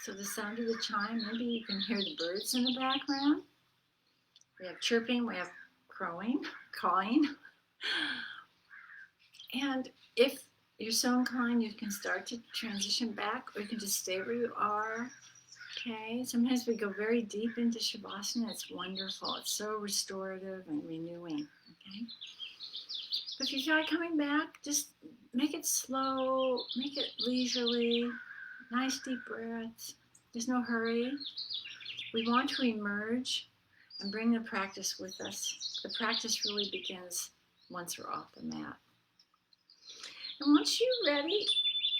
So the sound of the chime, maybe you can hear the birds in the background. We have chirping, we have crowing, cawing. And if you're so inclined, you can start to transition back, or you can just stay where you are. Okay, sometimes we go very deep into Shavasana. It's wonderful. It's so restorative and renewing. Okay, but if you feel like coming back, just make it slow, make it leisurely. Nice deep breaths. There's no hurry. We want to emerge and bring the practice with us. The practice really begins once we're off the mat. And once you're ready,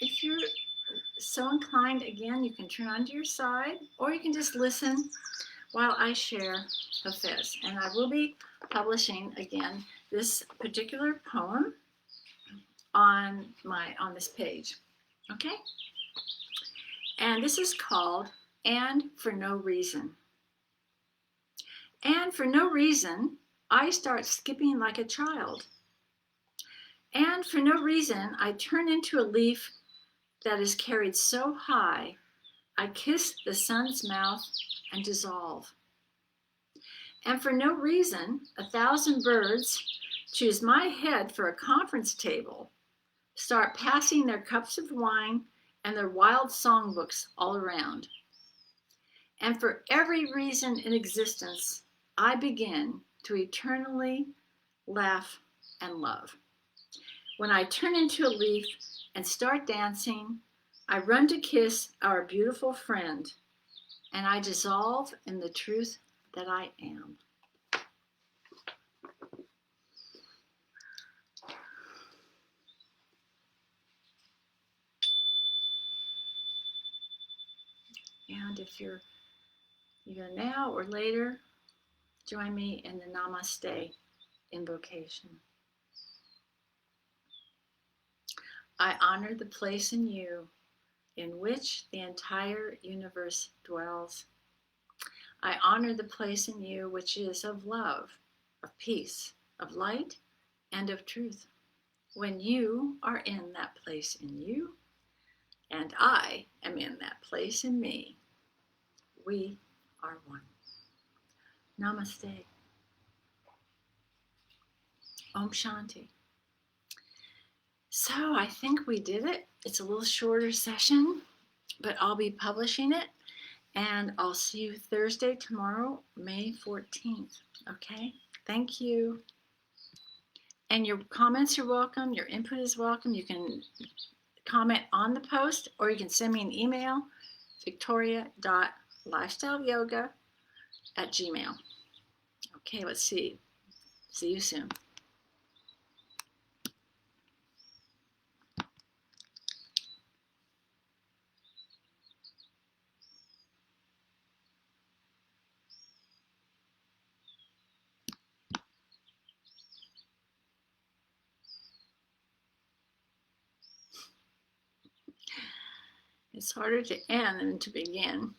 if you're so inclined, again, you can turn onto your side, or you can just listen while I share Hafez. And I will be publishing, again, this particular poem on this page. Okay? And this is called And for No Reason. And for no reason, I start skipping like a child. And for no reason, I turn into a leaf that is carried so high, I kiss the sun's mouth and dissolve. And for no reason, 1,000 birds choose my head for a conference table, start passing their cups of wine and their wild songbooks all around. And for every reason in existence, I begin to eternally laugh and love. When I turn into a leaf and start dancing, I run to kiss our beautiful friend, and I dissolve in the truth that I am. And if you're either now or later, join me in the Namaste invocation. I honor the place in you in which the entire universe dwells. I honor the place in you which is of love, of peace, of light, and of truth. When you are in that place in you, and I am in that place in me, we are one. Namaste. Om Shanti. So I think we did it. It's a little shorter session, but I'll be publishing it, and I'll see you Thursday tomorrow, May 14th. Okay? Thank you. And your comments are welcome. Your input is welcome. You can comment on the post, or you can send me an email, victoria.lifestyleyoga@gmail.com. Okay, let's see. See you soon. It's harder to end than to begin.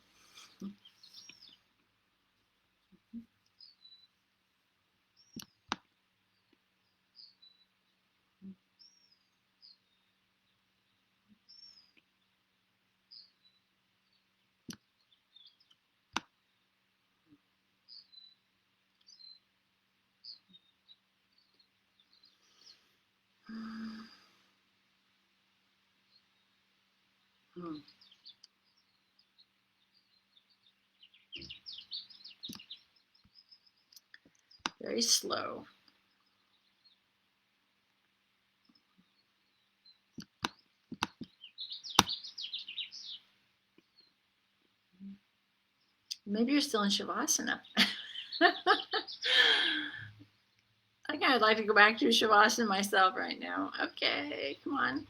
Very slow. Maybe you're still in Shavasana. I kind of like to go back to Shavasana myself right now. Okay, come on.